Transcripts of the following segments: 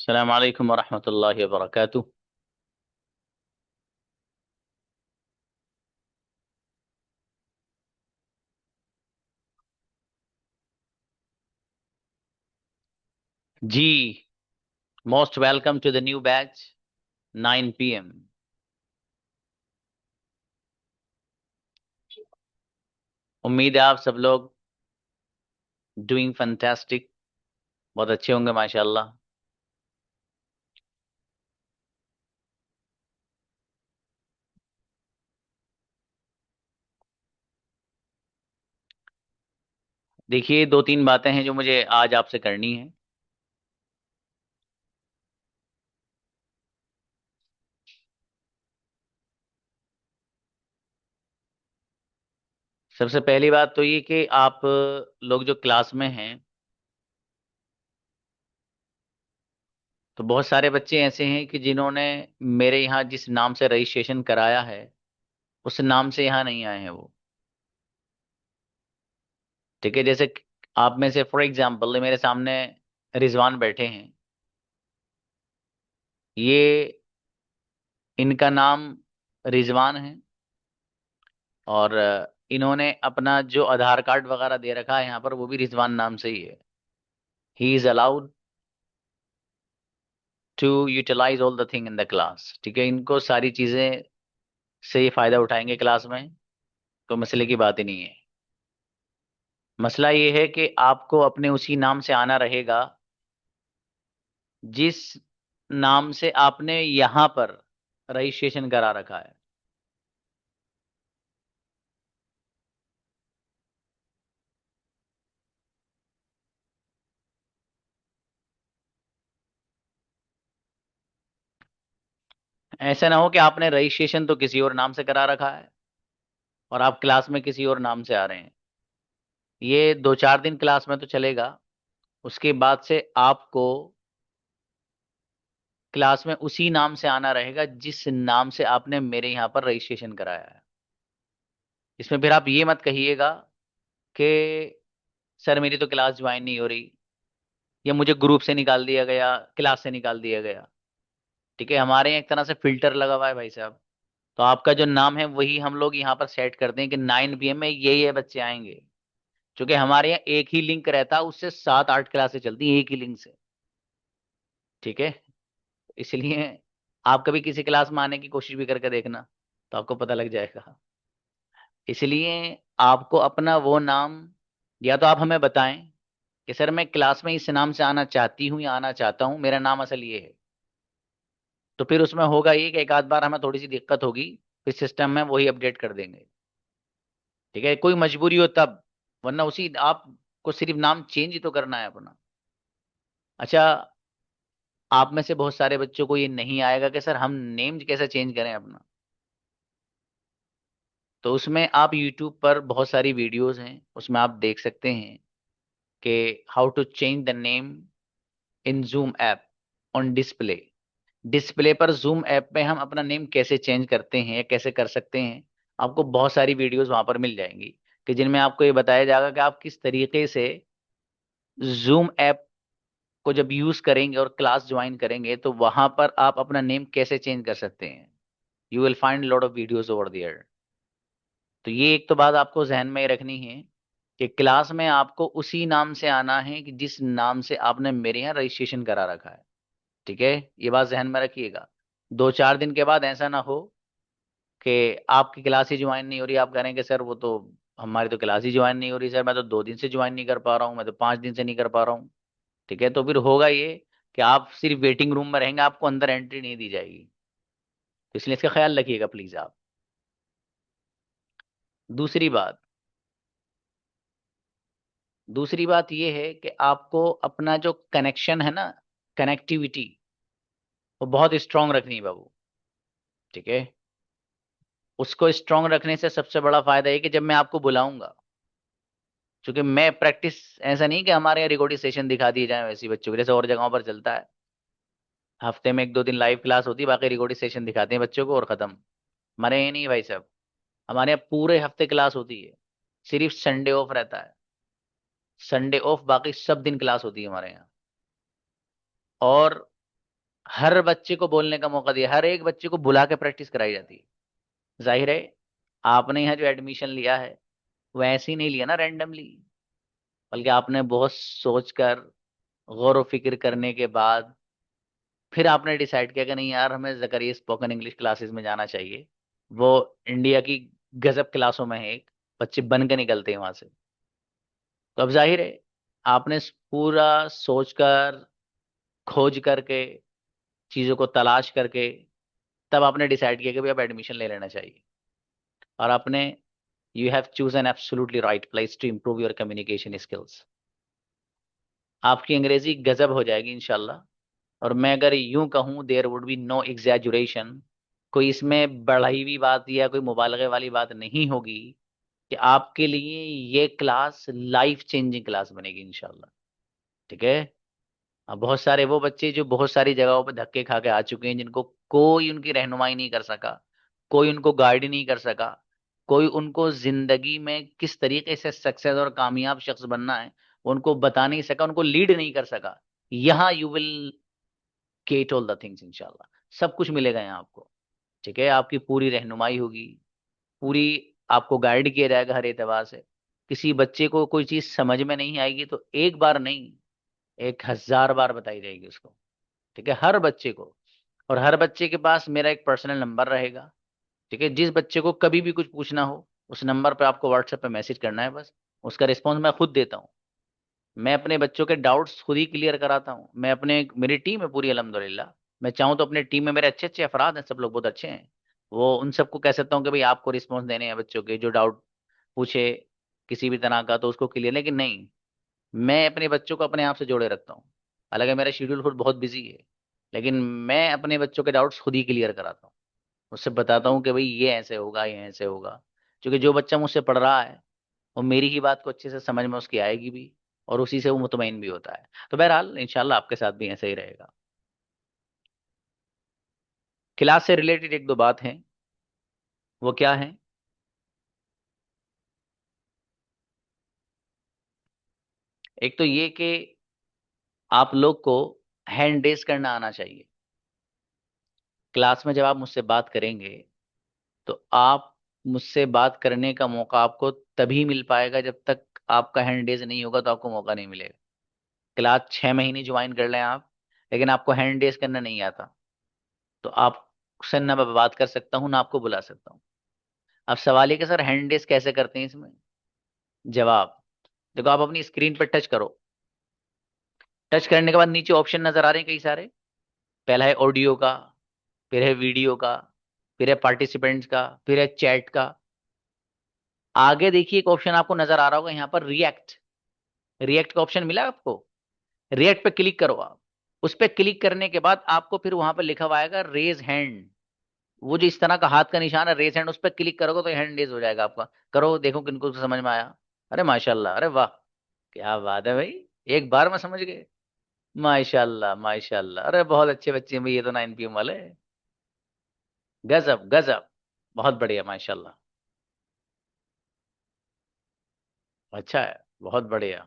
अस्सलाम वालेकुम वरहमतुल्लाहि वबरकातुह। जी, most welcome to the new batch 9 PM। उम्मीद है आप सब लोग डूइंग फैंटास्टिक, बहुत अच्छे होंगे माशाल्लाह। देखिए, दो तीन बातें हैं जो मुझे आज आपसे करनी है। सबसे पहली बात तो ये कि आप लोग जो क्लास में हैं, तो बहुत सारे बच्चे ऐसे हैं कि जिन्होंने मेरे यहाँ जिस नाम से रजिस्ट्रेशन कराया है उस नाम से यहाँ नहीं आए हैं वो। ठीक है, जैसे आप में से फॉर एग्जांपल मेरे सामने रिजवान बैठे हैं। ये इनका नाम रिजवान है, और इन्होंने अपना जो आधार कार्ड वगैरह दे रखा है यहाँ पर वो भी रिजवान नाम से ही है। He is allowed to utilize all the thing in the class. ठीक है, इनको सारी चीजें से ये फायदा उठाएंगे क्लास में, तो मसले की बात ही नहीं है। मसला ये है कि आपको अपने उसी नाम से आना रहेगा जिस नाम से आपने यहाँ पर रजिस्ट्रेशन करा रखा है। ऐसा ना हो कि आपने रजिस्ट्रेशन तो किसी और नाम से करा रखा है और आप क्लास में किसी और नाम से आ रहे हैं। ये 2 4 दिन क्लास में तो चलेगा, उसके बाद से आपको क्लास में उसी नाम से आना रहेगा जिस नाम से आपने मेरे यहाँ पर रजिस्ट्रेशन कराया है। इसमें फिर आप ये मत कहिएगा कि सर मेरी तो क्लास ज्वाइन नहीं हो रही, या मुझे ग्रुप से निकाल दिया गया, क्लास से निकाल दिया गया। ठीक है, हमारे यहाँ एक तरह से फिल्टर लगा हुआ है भाई साहब। तो आपका जो नाम है वही हम लोग यहाँ पर सेट करते हैं कि 9 PM में ये बच्चे आएंगे। क्योंकि हमारे यहाँ एक ही लिंक रहता है, उससे 7 8 क्लासेस चलती हैं एक ही लिंक से। ठीक है, इसलिए आप कभी किसी क्लास में आने की कोशिश भी करके देखना, तो आपको पता लग जाएगा। इसलिए आपको अपना वो नाम, या तो आप हमें बताएं कि सर मैं क्लास में इस नाम से आना चाहती हूँ या आना चाहता हूँ, मेरा नाम असल ये है। तो फिर उसमें होगा ये कि एक आध बार हमें थोड़ी सी दिक्कत होगी, फिर सिस्टम में वही अपडेट कर देंगे। ठीक है, कोई मजबूरी हो तब, वरना उसी आपको सिर्फ नाम चेंज ही तो करना है अपना। अच्छा, आप में से बहुत सारे बच्चों को ये नहीं आएगा कि सर हम नेम कैसे चेंज करें अपना। तो उसमें आप YouTube पर बहुत सारी वीडियोस हैं, उसमें आप देख सकते हैं कि how to change the name in Zoom app on display. Display पर जूम ऐप में हम अपना नेम कैसे चेंज करते हैं या कैसे कर सकते हैं, आपको बहुत सारी वीडियोस वहां पर मिल जाएंगी कि जिनमें आपको ये बताया जाएगा कि आप किस तरीके से जूम ऐप को जब यूज करेंगे और क्लास ज्वाइन करेंगे तो वहां पर आप अपना नेम कैसे चेंज कर सकते हैं। You will find lot of videos over there. तो ये एक तो बात आपको जहन में रखनी है कि क्लास में आपको उसी नाम से आना है कि जिस नाम से आपने मेरे यहाँ रजिस्ट्रेशन करा रखा है। ठीक है, ये बात जहन में रखिएगा। 2 4 दिन के बाद ऐसा ना हो कि आपकी क्लास ही ज्वाइन नहीं हो रही, आप करेंगे सर वो तो हमारी तो क्लास ही ज्वाइन नहीं हो रही, सर मैं तो 2 दिन से ज्वाइन नहीं कर पा रहा हूँ, मैं तो 5 दिन से नहीं कर पा रहा हूँ। ठीक है, तो फिर होगा ये कि आप सिर्फ वेटिंग रूम में रहेंगे, आपको अंदर एंट्री नहीं दी जाएगी। तो इसलिए इसका ख्याल रखिएगा प्लीज आप। दूसरी बात दूसरी बात ये है कि आपको अपना जो कनेक्शन है ना, कनेक्टिविटी, वो बहुत स्ट्रांग रखनी है बाबू। ठीक है, उसको स्ट्रांग रखने से सबसे बड़ा फायदा ये कि जब मैं आपको बुलाऊंगा, क्योंकि मैं प्रैक्टिस, ऐसा नहीं कि हमारे यहाँ रिकॉर्डिंग सेशन दिखा दिए जाए वैसे बच्चों को जैसे और जगहों पर चलता है। हफ्ते में 1 2 दिन लाइव क्लास होती है, बाकी रिकॉर्डिंग सेशन दिखाते हैं बच्चों को और खत्म। हमारे यहाँ नहीं भाई साहब, हमारे यहाँ पूरे हफ्ते क्लास होती है, सिर्फ संडे ऑफ रहता है। संडे ऑफ, बाकी सब दिन क्लास होती है हमारे यहाँ। और हर बच्चे को बोलने का मौका दिया, हर एक बच्चे को बुला के प्रैक्टिस कराई जाती है। जाहिर है आपने यहाँ जो एडमिशन लिया है वो ऐसे ही नहीं लिया ना रैंडमली, बल्कि आपने बहुत सोचकर, गौर व फिक्र करने के बाद फिर आपने डिसाइड किया कि नहीं यार, हमें जकरिया स्पोकन इंग्लिश क्लासेस में जाना चाहिए। वो इंडिया की गजब क्लासों में है एक, बच्चे बन के निकलते हैं वहां से। तो अब जाहिर है आपने पूरा सोचकर, खोज करके, चीजों को तलाश करके तब आपने डिसाइड किया कि भाई अब एडमिशन ले लेना चाहिए। और आपने, you have choose an absolutely right place to improve your communication skills. आपकी अंग्रेजी गजब हो जाएगी इंशाल्लाह। और मैं अगर यूं कहूं, देयर वुड बी नो एग्जैजुरेशन, कोई इसमें बढ़ाई हुई बात या कोई मुबालगे वाली बात नहीं होगी, कि आपके लिए ये क्लास लाइफ चेंजिंग क्लास बनेगी इंशाल्लाह। ठीक है। अब बहुत सारे वो बच्चे जो बहुत सारी जगहों पर धक्के खा के आ चुके हैं, जिनको कोई उनकी रहनुमाई नहीं कर सका, कोई उनको गाइड नहीं कर सका, कोई उनको जिंदगी में किस तरीके से सक्सेस और कामयाब शख्स बनना है वो उनको बता नहीं सका, उनको लीड नहीं कर सका। यहाँ you will get all the things इंशाल्लाह। सब कुछ मिलेगा यहाँ आपको। ठीक है। आपकी पूरी रहनुमाई होगी, पूरी आपको गाइड किया जाएगा हर एतबार से। किसी बच्चे को कोई चीज समझ में नहीं आएगी तो एक बार नहीं, 1000 बार बताई जाएगी उसको। ठीक है, हर बच्चे को। और हर बच्चे के पास मेरा एक पर्सनल नंबर रहेगा। ठीक है, जिस बच्चे को कभी भी कुछ पूछना हो उस नंबर पे आपको व्हाट्सएप पे मैसेज करना है बस। उसका रिस्पॉन्स मैं खुद देता हूँ। मैं अपने बच्चों के डाउट्स खुद ही क्लियर कराता हूँ। मैं अपने, मेरी टीम है पूरी अल्हम्दुलिल्लाह। मैं चाहूँ तो अपनी टीम में मेरे अच्छे अच्छे अफराद हैं, सब लोग बहुत अच्छे हैं। वो उन सबको कह सकता हूँ कि भाई आपको रिस्पॉन्स देने हैं बच्चों के, जो डाउट पूछे किसी भी तरह का तो उसको क्लियर। लेकिन नहीं, मैं अपने बच्चों को अपने आप से जोड़े रखता हूँ। हालांकि मेरा शेड्यूल खुद बहुत बिजी है, लेकिन मैं अपने बच्चों के डाउट्स खुद ही क्लियर कराता हूँ। उससे बताता हूँ कि भाई ये ऐसे होगा, ये ऐसे होगा। क्योंकि जो बच्चा मुझसे पढ़ रहा है वो मेरी ही बात को अच्छे से समझ में उसकी आएगी भी, और उसी से वो मुतमईन भी होता है। तो बहरहाल इंशाल्लाह आपके साथ भी ऐसे ही रहेगा। क्लास से रिलेटेड एक दो बात है, वो क्या है? एक तो ये कि आप लोग को हैंड रेस करना आना चाहिए। क्लास में जब आप मुझसे बात करेंगे तो आप, मुझसे बात करने का मौका आपको तभी मिल पाएगा जब तक आपका हैंड रेस नहीं होगा, तो आपको मौका नहीं मिलेगा। क्लास 6 महीने ज्वाइन कर लें आप, लेकिन आपको हैंड रेस करना नहीं आता, तो आप से ना मैं बात कर सकता हूँ ना आपको बुला सकता हूँ। अब सवाल ये कि सर हैंड रेस कैसे करते हैं इसमें? जवाब, देखो आप अपनी स्क्रीन पर टच करो। टच करने के बाद नीचे ऑप्शन नजर आ रहे हैं कई सारे। पहला है ऑडियो का, फिर है वीडियो का, फिर है पार्टिसिपेंट्स का, फिर है चैट का। आगे देखिए एक ऑप्शन आपको नजर आ रहा होगा यहाँ पर, रिएक्ट। रिएक्ट का ऑप्शन मिला आपको? रिएक्ट पे क्लिक करो आप। उस पे क्लिक करने के बाद आपको फिर वहां पर लिखा हुआ आएगा रेज हैंड। वो जो इस तरह का हाथ का निशान है, रेज हैंड, उस पर क्लिक करोगे तो हैंड रेज हो जाएगा आपका। करो, देखो किनको समझ में आया। अरे माशाल्लाह, अरे वाह, क्या बात है भाई, एक बार में समझ गए। माशाल्लाह माशाल्लाह, अरे बहुत अच्छे बच्चे हैं भाई, ये तो 9 PM वाले। गजब गजब, बहुत बढ़िया माशाल्लाह। अच्छा है, बहुत बढ़िया।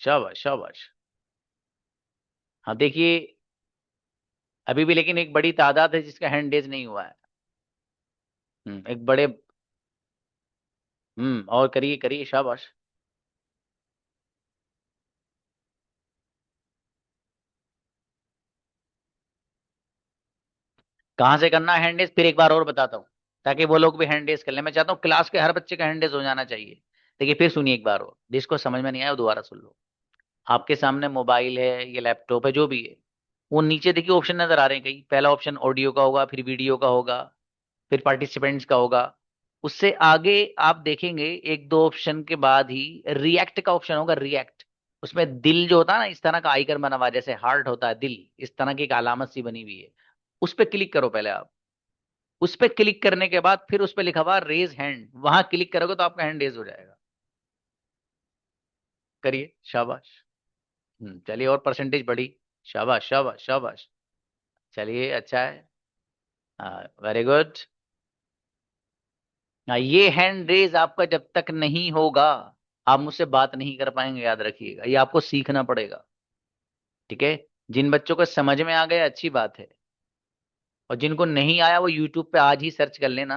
शाबाश शाबाश। हाँ देखिए, अभी भी लेकिन एक बड़ी तादाद है जिसका हैंड रेज नहीं हुआ है। एक बड़े, और करिए करिए, शाबाश। कहाँ से करना है हैंड रेज, फिर एक बार और बताता हूँ, ताकि वो लोग भी हैंड रेज कर ले। मैं चाहता हूँ क्लास के हर बच्चे का हैंड रेज हो जाना चाहिए। देखिए फिर सुनिए एक बार और, जिसको समझ में नहीं आया वो दोबारा सुन लो। आपके सामने मोबाइल है, ये लैपटॉप है, जो भी है, वो नीचे देखिए ऑप्शन नजर आ रहे हैं कई। पहला ऑप्शन ऑडियो का होगा, फिर वीडियो का होगा, फिर पार्टिसिपेंट्स का होगा। उससे आगे आप देखेंगे एक दो ऑप्शन के बाद ही रिएक्ट का ऑप्शन होगा, रिएक्ट। उसमें दिल जो होता है ना, इस तरह का आइकन बना हुआ है, जैसे हार्ट होता है दिल, इस तरह की एक अलामत सी बनी हुई है। उस पर क्लिक करो पहले आप। उस पर क्लिक करने के बाद फिर उस पर लिखा हुआ रेज हैंड, वहां क्लिक करोगे तो आपका हैंड रेज हो जाएगा। करिए, शाबाश। चलिए, और परसेंटेज बढ़ी। शाबाश शाबाश शाबाश। चलिए, अच्छा है। हाँ, वेरी गुड। हाँ, ये हैंड रेज आपका जब तक नहीं होगा आप मुझसे बात नहीं कर पाएंगे, याद रखिएगा, ये आपको सीखना पड़ेगा। ठीक है। जिन बच्चों को समझ में आ गया अच्छी बात है, और जिनको नहीं आया वो यूट्यूब पे आज ही सर्च कर लेना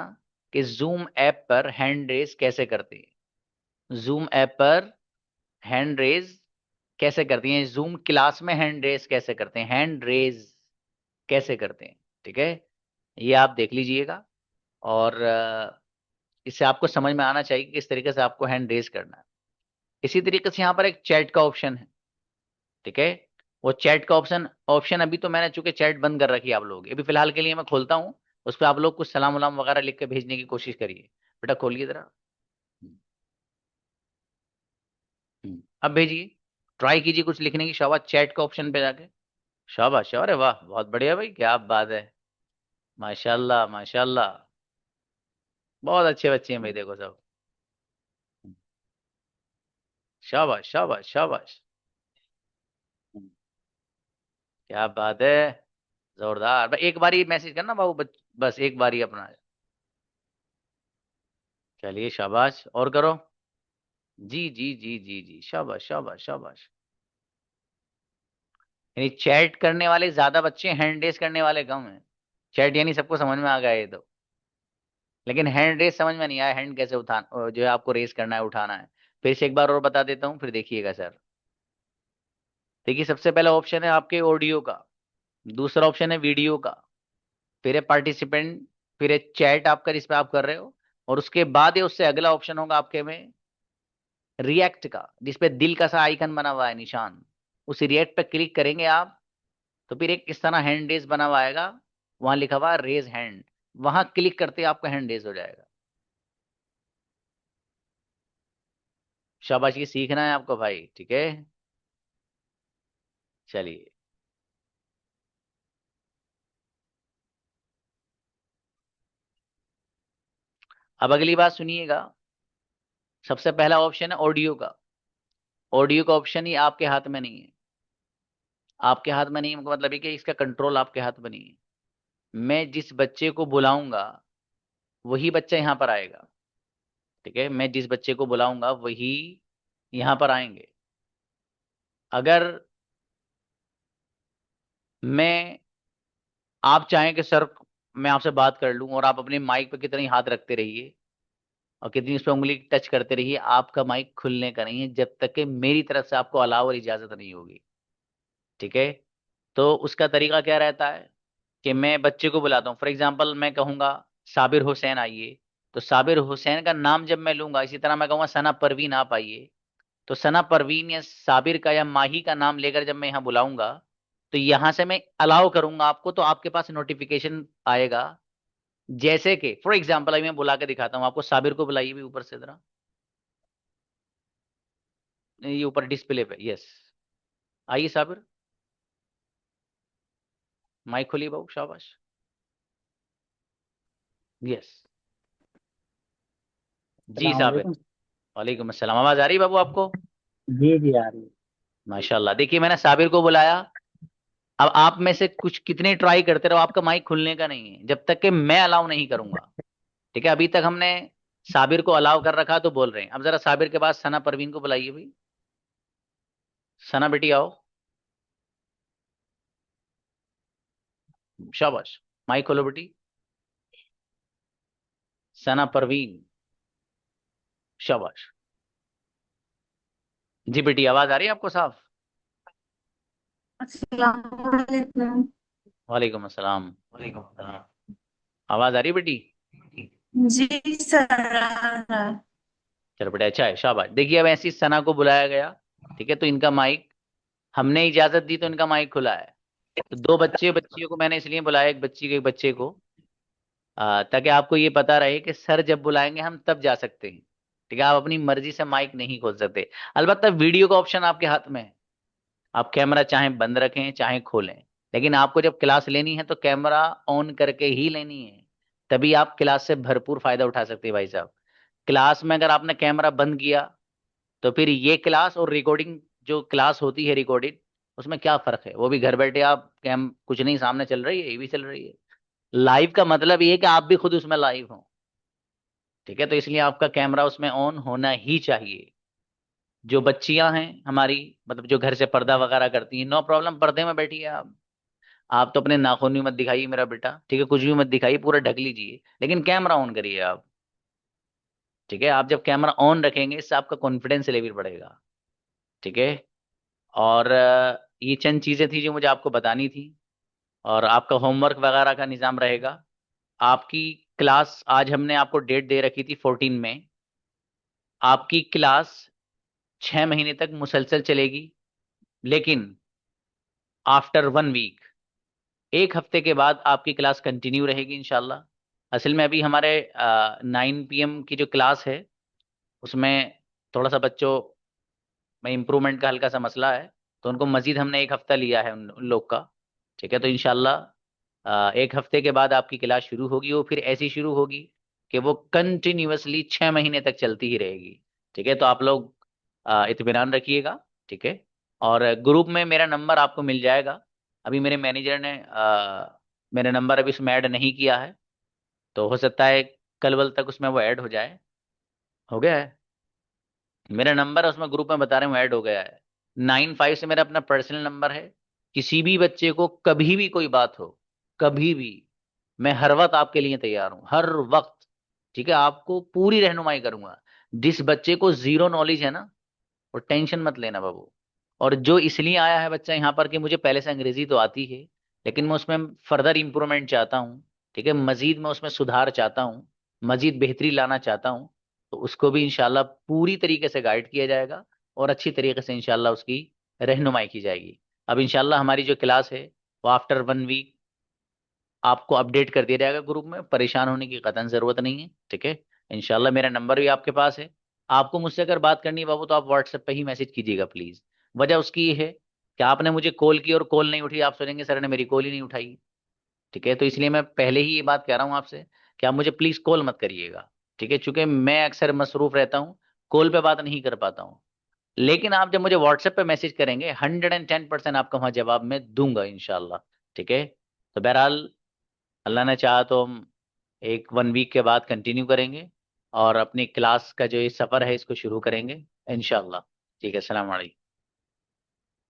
कि जूम ऐप पर हैंड रेस कैसे करते हैं। जूम ऐप पर हैंड रेस कैसे करती हैं, जूम क्लास में हैंड रेस कैसे करते हैं, हैंड रेस कैसे करते हैं। ठीक है, ये आप देख लीजिएगा। और इससे आपको समझ में आना चाहिए कि किस तरीके से आपको हैंड रेस करना है। इसी तरीके से यहाँ पर एक चैट का ऑप्शन है। ठीक है, वो चैट का ऑप्शन ऑप्शन अभी तो मैंने चूंकि चैट बंद कर रखी है आप लोग, अभी फिलहाल के लिए मैं खोलता हूँ। उस पर आप लोग कुछ सलाम वलाम वगैरह लिख के भेजने की कोशिश करिए। बेटा खोलिए जरा। हम्म, अब भेजिए, ट्राई कीजिए कुछ लिखने की। शाबाश, चैट का ऑप्शन पे जाके। शाबाश, अरे वाह, बहुत बढ़िया भाई, क्या बात है। माशाल्लाह माशाल्लाह, बहुत अच्छे बच्चे हैं भाई, देखो सब। शाबाश शाबाश शाबाश। क्या बात है, जोरदार भाई। एक बार ही मैसेज करना बाबू, बस एक बार ही अपना। चलिए शाबाश, और करो। जी जी जी जी जी, शाबाश शाबाश शाबाश। यानी चैट करने वाले ज्यादा बच्चे, हैंड रेस करने वाले कम हैं। चैट यानी सबको समझ में आ गया ये तो, लेकिन हैंड रेस समझ में नहीं आया, हैंड कैसे जो है आपको रेस करना है, उठाना है। फिर से एक बार और बता देता हूँ, फिर देखिएगा सर। देखिए, सबसे पहला ऑप्शन है आपके ऑडियो का, दूसरा ऑप्शन है वीडियो का, फिर है पार्टिसिपेंट, फिर है चैट आपका जिस पे आप कर रहे हो, और उसके बाद है उससे अगला ऑप्शन होगा आपके में रिएक्ट का, जिसपे दिल का सा आइकन बना हुआ है निशान। उस रिएक्ट पे क्लिक करेंगे आप, तो फिर एक इस तरह हैंड रेस बना हुआ आएगा, वहां लिखा हुआ रेज हैंड, वहां क्लिक करते ही आपका हैंड रेस हो जाएगा। शाबाश, ये सीखना है आपको भाई, ठीक है। चलिए, अब अगली बात सुनिएगा। सबसे पहला ऑप्शन है ऑडियो का। ऑडियो का ऑप्शन ही आपके हाथ में नहीं है। आपके हाथ में नहीं है, मतलब है कि इसका कंट्रोल आपके हाथ में नहीं है। मैं जिस बच्चे को बुलाऊंगा वही बच्चा यहाँ पर आएगा। ठीक है, मैं जिस बच्चे को बुलाऊंगा वही यहाँ पर आएंगे। अगर मैं, आप चाहें कि सर मैं आपसे बात कर लूं, और आप अपने माइक पे कितनी हाथ रखते रहिए और कितनी उस पर उंगली टच करते रहिए, आपका माइक खुलने का नहीं है जब तक कि मेरी तरफ से आपको अलाउ और इजाजत नहीं होगी। ठीक है, तो उसका तरीका क्या रहता है कि मैं बच्चे को बुलाता हूँ, फॉर एग्जाम्पल मैं कहूंगा साबिर हुसैन आइए। तो साबिर हुसैन का नाम जब मैं लूंगा, इसी तरह मैं कहूंगा सना परवीन आप आइए। तो सना परवीन या साबिर का या माही का नाम लेकर जब मैं यहाँ बुलाऊंगा, तो यहां से मैं अलाउ करूंगा आपको, तो आपके पास नोटिफिकेशन आएगा। जैसे कि फॉर एग्जाम्पल अभी मैं बुला के दिखाता हूँ आपको, साबिर को बुलाइए भी ऊपर से जरा, ये ऊपर डिस्प्ले पे, यस। आइए साबिर, माइक खोलिए बाबू, शाबाश। यस, जी सलाम साबिर। वालेकुम। वालेकुम अस्सलाम, आवाज आ रही है बाबू आपको? जी जी आ रही है। माशाल्लाह, देखिए मैंने साबिर को बुलाया। अब आप में से कुछ कितने ट्राई करते रहो, आपका माइक खुलने का नहीं है जब तक कि मैं अलाउ नहीं करूंगा। ठीक है, अभी तक हमने साबिर को अलाउ कर रखा तो बोल रहे हैं। अब जरा साबिर के पास सना परवीन को बुलाइए भाई। सना बेटी आओ, शाबाश। माइक खोलो बेटी। सना परवीन, शाबाश। जी बेटी, आवाज आ रही है आपको साफ? अस्सलाम वालेकुम। वालेकुम अस्सलाम। वालेकुम अस्सलाम। आवाज आ रही है बेटी? जी सर आ रहा है। चलो बेटा, अच्छा है, शाबाश। देखिए अब ऐसी सना को बुलाया गया। ठीक है, तो इनका माइक, हमने इजाजत दी तो इनका माइक खुला है। तो दो बच्चे बच्चियों को मैंने इसलिए बुलाया, एक बच्ची को एक बच्चे को, ताकि आपको ये पता रहे कि सर जब बुलाएंगे हम तब जा सकते हैं। ठीक है, आप अपनी मर्जी से माइक नहीं खोल सकते। अलबत्ता वीडियो का ऑप्शन आपके हाथ में है, आप कैमरा चाहे बंद रखें चाहे खोलें, लेकिन आपको जब क्लास लेनी है तो कैमरा ऑन करके ही लेनी है, तभी आप क्लास से भरपूर फायदा उठा सकते हैं भाई साहब। क्लास में अगर आपने कैमरा बंद किया, तो फिर ये क्लास और रिकॉर्डिंग, जो क्लास होती है रिकॉर्डिंग, उसमें क्या फर्क है? वो भी घर बैठे आप कैम कुछ नहीं सामने चल रही है, ये भी चल रही है। लाइव का मतलब ये है कि आप भी खुद उसमें लाइव हो। ठीक है, तो इसलिए आपका कैमरा उसमें ऑन होना ही चाहिए। जो बच्चियां हैं हमारी, मतलब जो घर से पर्दा वगैरह करती हैं, नो प्रॉब्लम, पर्दे में बैठिए आप तो अपने नाखून भी मत दिखाइए मेरा बेटा, ठीक है, कुछ भी मत दिखाइए, पूरा ढक लीजिए, लेकिन कैमरा ऑन करिए आप। ठीक है, आप जब कैमरा ऑन रखेंगे इससे आपका कॉन्फिडेंस लेवल बढ़ेगा। ठीक है। और ये चंद चीजें थी जो मुझे आपको बतानी थी। और आपका होमवर्क वगैरह का निजाम रहेगा। आपकी क्लास, आज हमने आपको डेट दे रखी थी 14 में। आपकी क्लास 6 महीने तक मुसलसल चलेगी, लेकिन आफ्टर 1 वीक, एक हफ्ते के बाद आपकी क्लास कंटिन्यू रहेगी इंशाल्लाह। असल में अभी हमारे 9 PM की जो क्लास है उसमें थोड़ा सा बच्चों में इम्प्रूवमेंट का हल्का सा मसला है, तो उनको मजीद हमने एक हफ्ता लिया है उन लोग का। ठीक है, तो इंशाल्लाह एक हफ्ते के बाद आपकी क्लास शुरू होगी, वो फिर ऐसी शुरू होगी कि वो कंटिन्यूअसली 6 महीने तक चलती ही रहेगी। ठीक है, तो आप लोग इत्मीनान रखिएगा। ठीक है। और ग्रुप में मेरा नंबर आपको मिल जाएगा। अभी मेरे मैनेजर ने मेरा नंबर अभी उसमें ऐड नहीं किया है, तो हो सकता है कल वल तक उसमें वो ऐड हो जाए। हो गया है मेरा नंबर, उसमें ग्रुप में बता रहे हूँ ऐड हो गया है। 95 से मेरा अपना पर्सनल नंबर है। किसी भी बच्चे को कभी भी कोई बात हो, कभी भी, मैं हर वक्त आपके लिए तैयार हूँ, हर वक्त। ठीक है, आपको पूरी रहनुमाई करूंगा। जिस बच्चे को जीरो नॉलेज है ना, वो टेंशन मत लेना बाबू। और जो इसलिए आया है बच्चा यहाँ पर कि मुझे पहले से अंग्रेजी तो आती है, लेकिन मैं उसमें फर्दर इम्प्रूवमेंट चाहता हूँ। ठीक है, मजीद मैं उसमें सुधार चाहता हूँ, मजीद बेहतरी लाना चाहता हूँ। तो उसको भी इंशाल्लाह पूरी तरीके से गाइड किया जाएगा, और अच्छी तरीके से इंशाल्लाह उसकी रहनुमाई की जाएगी। अब इंशाल्लाह हमारी जो क्लास है वो आफ्टर 1 वीक आपको अपडेट कर दिया जाएगा ग्रुप में, परेशान होने की कतई जरूरत नहीं है। ठीक है। इंशाल्लाह मेरा नंबर भी आपके पास है। आपको मुझसे अगर बात करनी है बाबू, तो आप व्हाट्सएप पे ही मैसेज कीजिएगा प्लीज। वजह उसकी ये है कि आपने मुझे कॉल की और कॉल नहीं उठी, आप सोचेंगे सर ने मेरी कॉल ही नहीं उठाई। ठीक है, तो इसलिए मैं पहले ही ये बात कह रहा हूँ आपसे कि आप मुझे प्लीज कॉल मत करिएगा। ठीक है, चूंकि मैं अक्सर मसरूफ रहता हूँ, कॉल पे बात नहीं कर पाता हूँ। लेकिन आप जब मुझे व्हाट्सएप पे मैसेज करेंगे, 110% आपका वहां जवाब मैं दूंगा इंशाल्लाह। ठीक है। तो बहरहाल, अल्लाह ने चाहा तो हम एक 1 वीक के बाद कंटिन्यू करेंगे, और अपनी क्लास का जो ये सफ़र है इसको शुरू करेंगे इंशाल्लाह। ठीक है, सलाम अलैकुम।